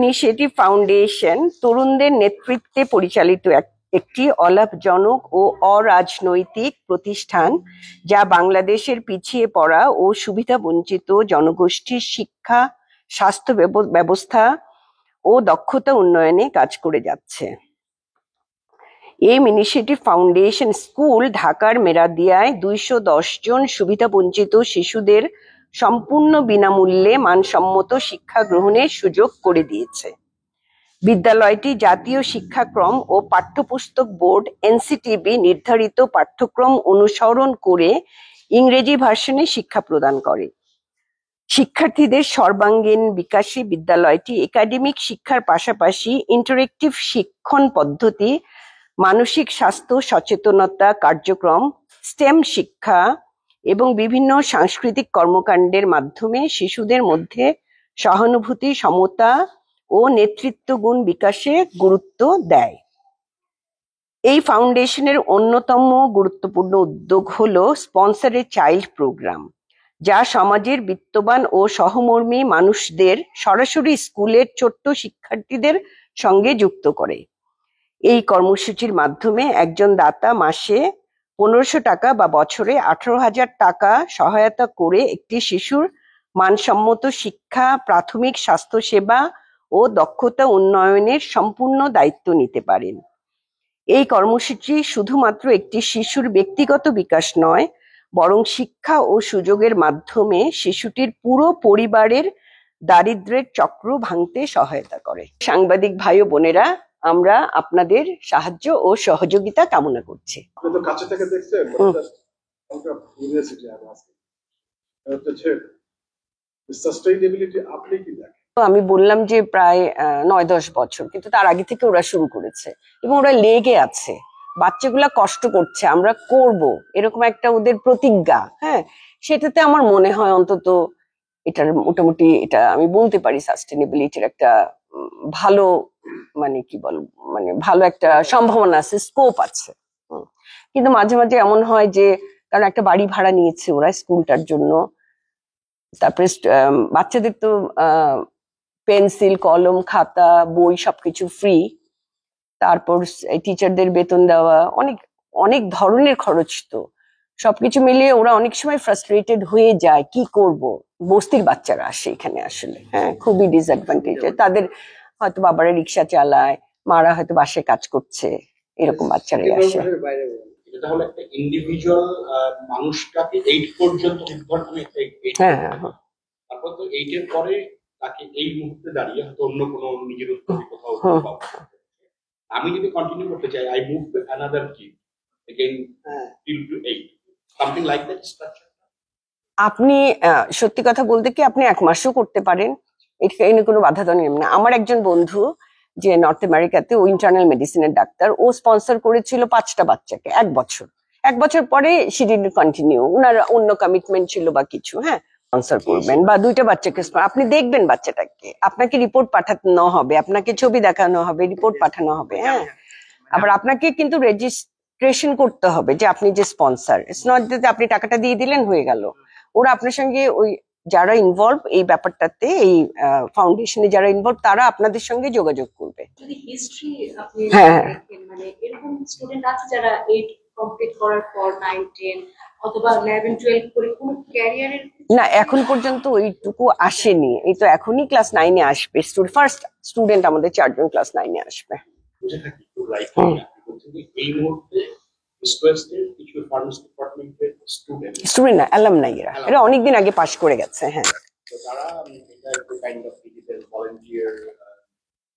Initiative foundation তরুণদের নেতৃত্বে পরিচালিত একটি অলাভজনক ও অরাজনৈতিক প্রতিষ্ঠান যা বাংলাদেশের পিছিয়ে পড়া ও সুবিধাবঞ্চিত জনগোষ্ঠীর শিক্ষা, স্বাস্থ্য ব্যবস্থা ও দক্ষতা উন্নয়নে কাজ করে যাচ্ছে। এম ইনিশিয়েটিভ ফাউন্ডেশন স্কুল ঢাকার মেরাদিয়ায় 210 জন সুবিধাবঞ্চিত শিশুদের সম্পূর্ণ বিনামূল্যে মানসম্মত শিক্ষা গ্রহণের সুযোগ করে দিয়েছে। বিদ্যালয়টি জাতীয় শিক্ষাক্রম ও পাঠ্যপুস্তক বোর্ড এনসিটিবি নির্ধারিত পাঠ্যক্রম অনুসরণ করে ইংরেজি ভার্সনে শিক্ষা প্রদান করে। শিক্ষার্থীদের সর্বাঙ্গীন বিকাশে বিদ্যালয়টি একাডেমিক শিক্ষার পাশাপাশি ইন্টারেক্টিভ শিক্ষণ পদ্ধতি, মানসিক স্বাস্থ্য সচেতনতা কার্যক্রম, স্টেম শিক্ষা এবং বিভিন্ন সাংস্কৃতিক কর্মকাণ্ডের মাধ্যমে শিশুদের মধ্যে সহানুভূতি, সমতা ও নেতৃত্বগুণ বিকাশে গুরুত্ব দেয়। এই ফাউন্ডেশনের অন্যতম গুরুত্বপূর্ণ উদ্যোগ হলো স্পন্সর এ চাইল্ড প্রোগ্রাম, যা সমাজের বিত্তবান ও সহমর্মী মানুষদের সরাসরি স্কুলের ছোট্ট শিক্ষার্থীদের সঙ্গে যুক্ত করে। এই কর্মসূচির মাধ্যমে একজন দাতা মাসে 1500 টাকা বা বছরে 18,000 টাকা সহায়তা করে একটি শিশুর মানসম্মত শিক্ষা, প্রাথমিক স্বাস্থ্যসেবা ও দক্ষতা উন্নয়নের সম্পূর্ণ দায়িত্ব নিতে পারেন। এই কর্মসূচি শুধুমাত্র একটি শিশুর ব্যক্তিগত বিকাশ নয়, বরং শিক্ষা ও সুযোগের মাধ্যমে শিশুটির পুরো পরিবারের দারিদ্র্যের চক্র ভাঙতে সহায়তা করে। সাংবাদিক ভাই ও বোনেরা, আমরা আপনাদের সাহায্য ও সহযোগিতা কামনা করছি। আমি বললাম যে প্রায় 9-10 বছর, কিন্তু তার আগে থেকে ওরা শুরু করেছে এবং ওরা লেগে আছে। বাচ্চাগুলা কষ্ট করছে, আমরা করব, এরকম একটা ওদের প্রতিজ্ঞা। হ্যাঁ, সেটাতে আমার মনে হয় অন্তত এটার মোটামুটি এটা আমি বলতে পারি সাস্টেনেবিলিটির একটা ভালো ভালো একটা সম্ভাবনা আছে, স্কোপ আছে। কিন্তু মাঝে মাঝে এমন হয় যে, কারণ একটা বাড়ি ভাড়া নিয়েছে ওরা স্কুলটার জন্য, তারপরে বাচ্চাদের তো পেন্সিল, কলম, খাতা, বই সবকিছু ফ্রি, তারপর টিচারদের বেতন দেওয়া, অনেক অনেক ধরনের খরচ। তো সবকিছু মিলিয়ে ওরা অনেক সময় ফ্রাস্ট্রেটেড হয়ে যায়, কি করব। বস্তির বাচ্চারা আসে এখানে আসলে, হ্যাঁ, খুবই ডিসঅ্যাডভান্টেজ। তাদের হয়তো বাবারা রিক্সা চালায়, মারা হয়তো বাসায় কাজ করছে, এরকম বাচ্চারাই আসে। এটা হলো একটা ইন্ডিভিজুয়াল মানুষটাকে 8 পর্যন্ত তারপর তো 8 এর পরে তাকে এই মুহূর্তে দাঁড়িয়ে হয়তো অন্য কোনো নিজের উদ্যোগে কোথাও আমি যদি কন্টিনিউ করতে চাই, I move to another kid again till two 8, something like that structure. আপনি সত্যি কথা বলতে কি, আপনি 1 মাসও করতে পারেন, এখানে কোনো বাধা তো নেই না। আমার একজন বন্ধু যে নর্থ আমেরিকাতে, ও ইন্টারনাল মেডিসিনের ডাক্তার, ও স্পন্সর করেছিল 5টা বাচ্চাকে 1 বছর। 1 বছর পরে শি ডিডন্ট কন্টিনিউ, ওনার অন্য কমিটমেন্ট ছিল বা কিছু। হ্যাঁ, স্পন্সর করবেন বা 2টা বাচ্চাকে আপনি দেখবেন বাচ্চাটাকে, আপনাকে রিপোর্ট পাঠানো হবে, আপনাকে ছবি দেখানো হবে, রিপোর্ট পাঠানো হবে। হ্যাঁ, আবার আপনাকে কিন্তু রেজিস্ট্রেশন করতে হবে যে আপনি যে স্পন্সর। ইটস নট যে আপনি টাকাটা দিয়ে দিলেন হয়ে গেল। ওরা আপনার সঙ্গে, ওই যারা ইনভলভ এই ব্যাপারটাতে, এই ফাউন্ডেশনে যারা ইনভলভ, তারা আপনাদের সঙ্গে যোগাযোগ করবে। যদি হিস্ট্রি আপনি হ্যাঁ, মানে এরকম স্টুডেন্ট আছে যারা 8 কমপ্লিট করার পর 9, 10 অথবা 11, 12 করে কোনো ক্যারিয়ারের না, এখন পর্যন্ত ওইটুকু আসেনি। এই তো এখনই ক্লাস 9-এ আসবে ফার্স্ট স্টুডেন্ট, আমাদের 4 জন ক্লাস 9-এ আসবে। এই মুহূর্তে কিছু ফার্মেসি ডিপার্টমেন্টের স্টুডেন্ট না, অ্যালামনাই, এরা অনেকদিন আগে পাশ করে গেছে। হ্যাঁ, তো তারা কাইন্ড অফ ডিজিটাল ভলান্টিয়ার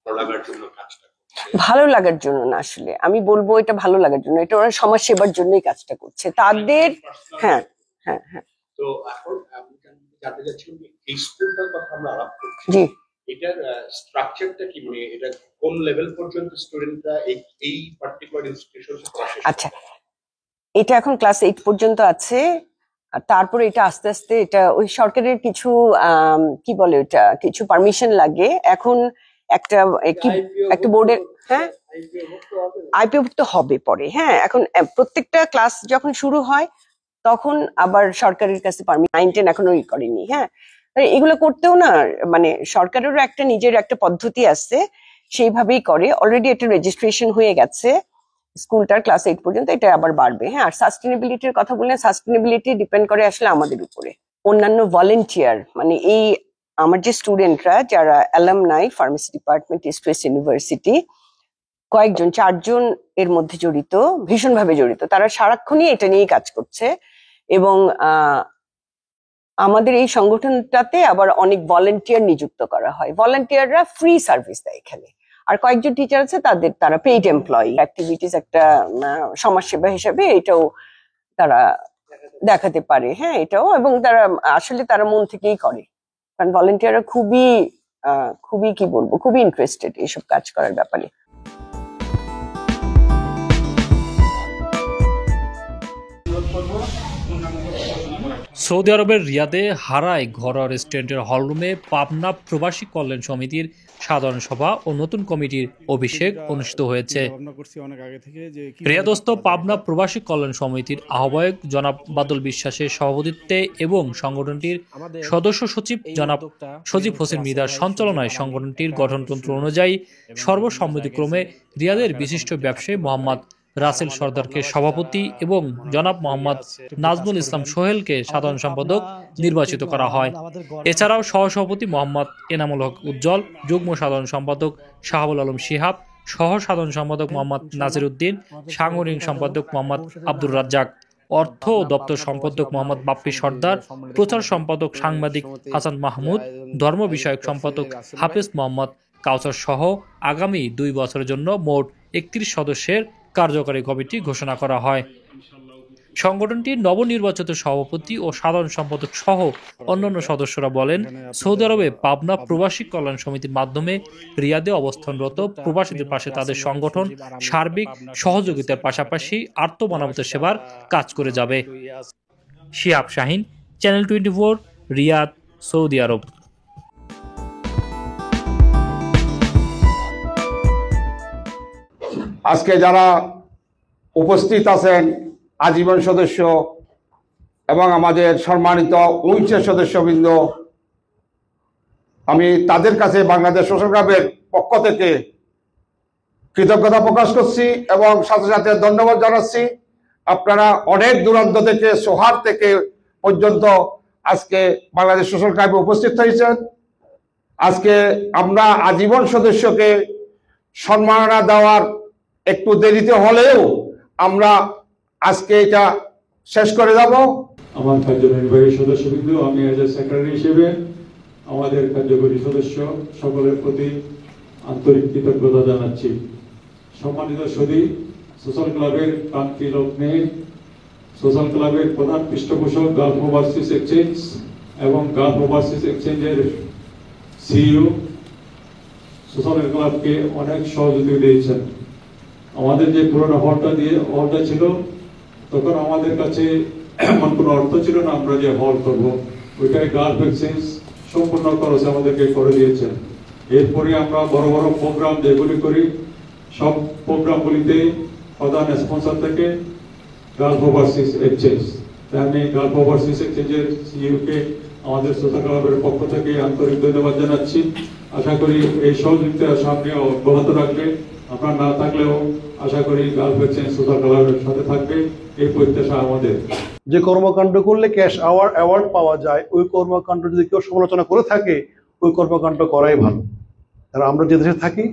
লাগার জন্য কাজটা করছে। ভালো লাগার জন্য না, আসলে আমি বলবো এটা ভালো লাগার জন্য, এটা ওরা সমাজ সেবার জন্যই কাজটা করছে তাদের। হ্যাঁ হ্যাঁ হ্যাঁ। তো এখন আমি জানতে চাচ্ছিলাম যে এই স্কুলটার কথা আমরা আলাপ করছি, জি, এটার স্ট্রাকচারটা কি, মানে এটা কোন লেভেল পর্যন্ত স্টুডেন্টরা এই পার্টিকুলার ইনস্টিটিউশনে পড়ে? আচ্ছা, এটা এখন ক্লাস 8 পর্যন্ত আছে, আর তারপরে এটা আস্তে আস্তে, এটা ওই সরকারের কিছু কি বলে, ওটা কিছু পারমিশন লাগে এখন। একটা বোর্ডের, হ্যাঁ, আইপিও তো হবে পরে। হ্যাঁ, এখন প্রত্যেকটা ক্লাস যখন শুরু হয় তখন আবার সরকারের কাছে পারমিশন, 9-10 এখনো করেনি। হ্যাঁ, এগুলো করতেও না মানে সরকারেরও একটা নিজের একটা পদ্ধতি আছে, সেইভাবেই করে। অলরেডি একটা রেজিস্ট্রেশন হয়ে গেছে স্কুলটার ক্লাস 8 পর্যন্ত, এটা আবার বাড়বে। হ্যাঁ, আর সাস্টেনেবিলিটির কথা বললে সাস্টেনেবিলিটি ডিপেন্ড করে আসলে আমাদের উপরে। অন্যান্য ভলেন্টিয়ার মানে এই আমার যে স্টুডেন্টরা যারা alumni pharmacy department east West university, কয়েকজন 4 জন এর মধ্যে জড়িত, ভীষণভাবে জড়িত। তারা সারাক্ষণই এটা নিয়ে কাজ করছে। এবং আমাদের এই সংগঠনটাতে আবার অনেক ভলেন্টিয়ার নিযুক্ত করা হয়। ভলেন্টিয়াররা ফ্রি সার্ভিস দেয় এখানে। আর কয়েকজন টিচার আছে তারা পেইড এমপ্লয়ি। অ্যাক্টিভিটিস একটা সমাজসেবা হিসেবে এটাও তারা দেখাতে পারে। হ্যাঁ, এটাও। এবং তারা আসলে তারা মন থেকেই করে, কারণ ভলেন্টিয়াররা খুবই কি বলবো, খুবই ইন্টারেস্টেড এইসব কাজ করার ব্যাপারে। সৌদি আরবের রিয়াদে হারায় ঘরোয়া রেস্টুরেন্টের হলরুমে পাবনা প্রবাসী কল্যাণ সমিতির সাধারণ সভা ও নতুন কমিটির অভিষেক অনুষ্ঠিত হয়েছে। রিয়াদস্থ পাবনা প্রবাসী কল্যাণ সমিতির আহ্বায়ক জনাব বাদল বিশ্বাসের সভাপতিত্বে এবং সংগঠনটির সদস্য সচিব জনাব সজীব হোসেন মৃধার সঞ্চালনায় সংগঠনটির গঠনতন্ত্র অনুযায়ী সর্বসম্মতিক্রমে রিয়াদের বিশিষ্ট ব্যবসায়ী মোহাম্মদ রাসেল সর্দারকে সভাপতি এবং জনাব মোহাম্মদ নাজমুল ইসলাম সোহেলকে সাধারণ সম্পাদক নির্বাচিত করা হয়। এছাড়াও সহসভাপতি মোহাম্মদ এনামুল হক উজ্জ্বল, যুগ্ম সাধারণ সম্পাদক শাহাবুল আলম শিহাব, সহ সাধারণ সম্পাদক মোহাম্মদ নাজির উদ্দিন, সাংগঠনিক সম্পাদক মোহাম্মদ আব্দুর রাজ্জাক, অর্থ ও দপ্তর সম্পাদক মোহাম্মদ বাপ্পি সর্দার, প্রচার সম্পাদক সাংবাদিক হাসান মাহমুদ, ধর্ম বিষয়ক সম্পাদক হাফেজ মোহাম্মদ কাউসার সহ আগামী 2 বছরের জন্য মোট 31 সদস্যের কার্যকরী কমিটি ঘোষণা করা হয়। সংগঠনটির নবনির্বাচিত সভাপতি ও সাধারণ সম্পাদক সহ অন্যান্য সদস্যরা বলেন, সৌদি আরবে পাবনা প্রবাসী কল্যাণ সমিতির মাধ্যমে রিয়াদে অবস্থানরত প্রবাসীদের পাশে তাদের সংগঠন সার্বিক সহযোগিতার পাশাপাশি আত্মমানবতা সেবার কাজ করে যাবে। শিহাব শাহিন, চ্যানেল 24, রিয়াদ, সৌদি আরব। আজকে যারা উপস্থিত আছেন আজীবন সদস্য এবং আমাদের সম্মানিত উইচের সদস্যবৃন্দ, আমি তাদের কাছে বাংলাদেশ সোশ্যাল ক্লাবের পক্ষ থেকে কৃতজ্ঞতা প্রকাশ করছি এবং সাথে সাথে ধন্যবাদ জানাচ্ছি। আপনারা অনেক দূরান্ত থেকে, সোহার থেকে পর্যন্ত আজকে বাংলাদেশ সোশ্যাল ক্লাবে উপস্থিত হয়েছেন। আজকে আমরা আজীবন সদস্যকে সম্মাননা দেওয়ার একটু দেরিতে হলেও আমরা আজকে এটা শেষ করে যাব। আমার কার্যনির্বাহী সদস্যবৃন্দ, আমি এজ এ সেক্রেটারি হিসেবে আমাদের কার্যকরী সদস্য সকলের প্রতি আন্তরিক কৃতজ্ঞতা জানাচ্ছি। সম্মানিত সদী, সোশ্যাল ক্লাবের কান্তি লগ্নে সোশ্যাল ক্লাবের প্রধান পৃষ্ঠপোষক গালফ ওভারসিজ এক্সচেঞ্জ এবং গালফ ওভারসিজ এক্সচেঞ্জের সিইও সোশ্যাল ক্লাবকে অনেক সহযোগিতা দিয়েছেন। আমাদের যে পুরোনো হলটা ছিল, তখন আমাদের কাছে এমন কোনো অর্থ ছিল না আমরা যে হল করবো, ওইটাই গালফ এক্সচেঞ্জ সম্পূর্ণ খরচ আমাদেরকে করে দিয়েছেন। এরপরে আমরা বড় বড় প্রোগ্রাম যেগুলি করি, সব প্রোগ্রামগুলিতে প্রধান স্পন্সর থেকে গালফ ওভারসিজ এক্সচেঞ্জ। আমি গালফ ওভারসিজ এক্সচেঞ্জের সিইওকে আমাদের সোশ্যাল ক্লাবের পক্ষ থেকে আন্তরিক ধন্যবাদ জানাচ্ছি। আশা করি এই সহযোগিতা সামনে অব্যাহত রাখবে। আপনার না থাকলেও আশা করি গালফ এক্সচেঞ্জ সোশ্যাল ক্লাবের সাথে থাকবে, এই প্রত্যাশা আমাদের। যে কর্মকাণ্ড করলে ক্যাশ অ্যাওয়ার্ড পাওয়া যায়, ওই কর্মকাণ্ড যদি কেউ সমালোচনা করে থাকে, ওই কর্মকাণ্ড করাই ভালো। কারণ আমরা যে দেশে থাকি,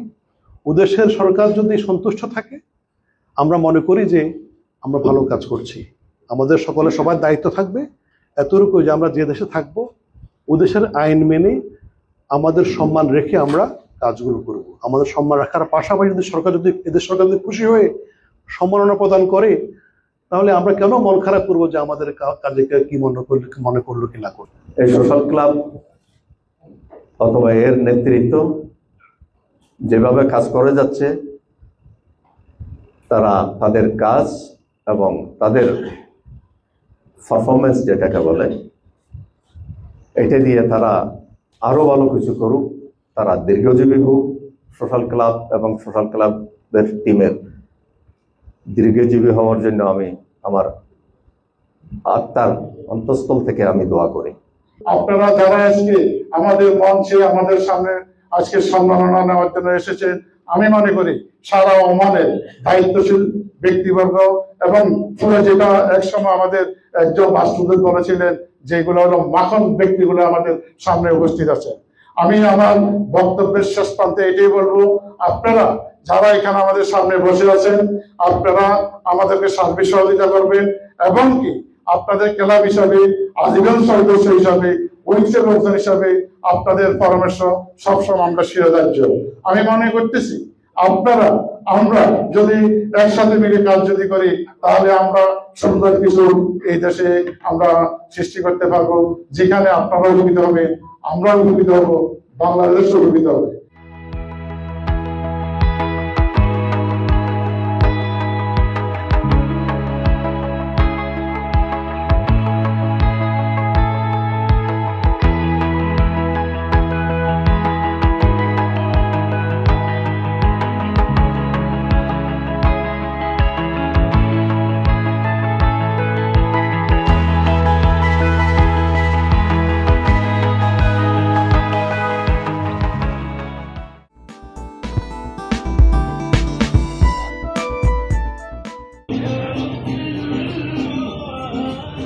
ও দেশের সরকার যদি সন্তুষ্ট থাকে, আমরা মনে করি যে আমরা ভালো কাজ করছি। আমাদের সবার দায়িত্ব থাকবে এতটুকু যে আমরা যে দেশে থাকবো, ও দেশের আইন মেনে আমাদের সম্মান রেখে আমরা কাজগুলো করব। আমাদের সম্মান রাখার পাশাপাশি যদি এদের সরকার যদি খুশি হয়ে সম্মাননা প্রদান করে, তাহলে আমরা কেন মন খারাপ করবো যে আমাদের কাজে কি মনে করলো কি না করলো। এই সোশ্যাল ক্লাব অথবা এর নেতৃত্ব যেভাবে কাজ করে যাচ্ছে, তারা তাদের কাজ এবং তাদের পারফরমেন্স যেটাকে বলে, এটা দিয়ে তারা আরো ভালো কিছু করুক, তারা দীর্ঘজীবী হোক। সোশ্যাল ক্লাব এবং সোশ্যাল ক্লাবের টিমের দীর্ঘজীবী হওয়ার জন্য আমি আমার আত্মার অন্তঃস্থল থেকে আমি দোয়া করি। আপনারা যারা আজকে আমাদের মঞ্চে আমাদের সামনে আজকে সম্মাননা নেওয়ার জন্য এসেছেন, আমি মনে করি সারা ওমানের দায়িত্বশীল ব্যক্তিবর্গ এবং পুরো যেটা একসময় আমাদের একজন রাষ্ট্রদূত বলেছিলেন, যেগুলো হলো মাখন ব্যক্তিগুলো আমাদের সামনে উপস্থিত আছে। আমি আমার বক্তব্যের শেষ প্রান্তে এটাই বলবো, আপনারা যারা এখানে আমাদের সামনে বসে আছেন, আপনারা আমাদেরকে সার্বিক সহযোগিতা করবেন এবং কি আপনাদের ক্লাব হিসাবে, আজীবন সদস্য হিসাবে, ঐক্যের লোকজন হিসাবে আপনাদের পরামর্শ সবসময় আমরা শিরোধার্য। আমি মনে করতেছি আপনারা আমরা যদি একসাথে মিলে কাজ যদি করি, তাহলে আমরা সুন্দর কিছু এই দেশে আমরা সৃষ্টি করতে পারবো, যেখানে আপনারা উপকৃত হবে, আমরা উপকৃত হব, বাংলাদেশ উপকৃত হবে।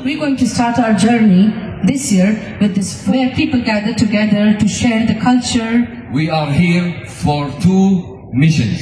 We're going to start our journey this year with this, where people gather together to share the culture. We are here for 2 missions.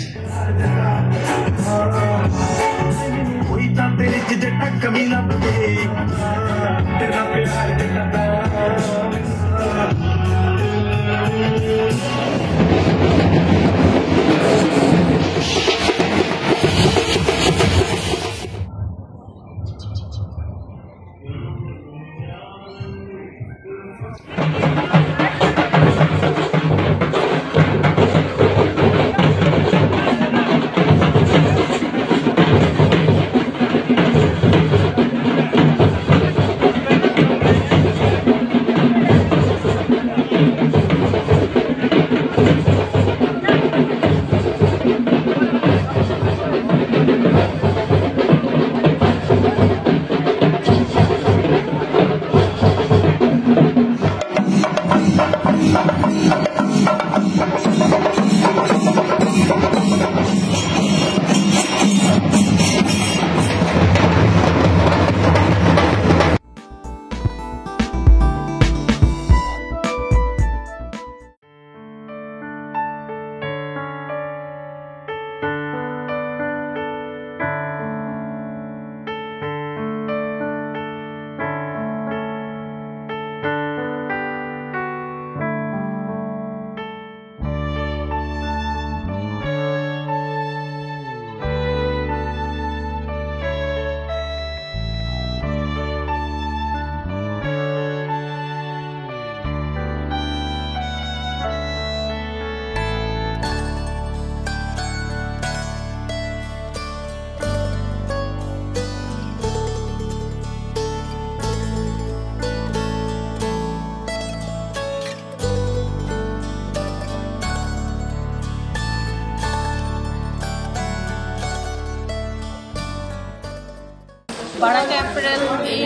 Barack apparel এই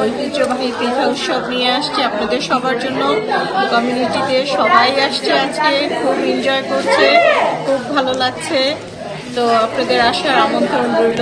ঐতিহ্যবাহী পিঠা উৎসব নিয়ে আসছে আপনাদের সবার জন্য। কমিউনিটিতে সবাই আসছে আজকে, খুব এনজয় করছে, খুব ভালো লাগছে। তো আপনাদের আসার আমন্ত্রণ রইল।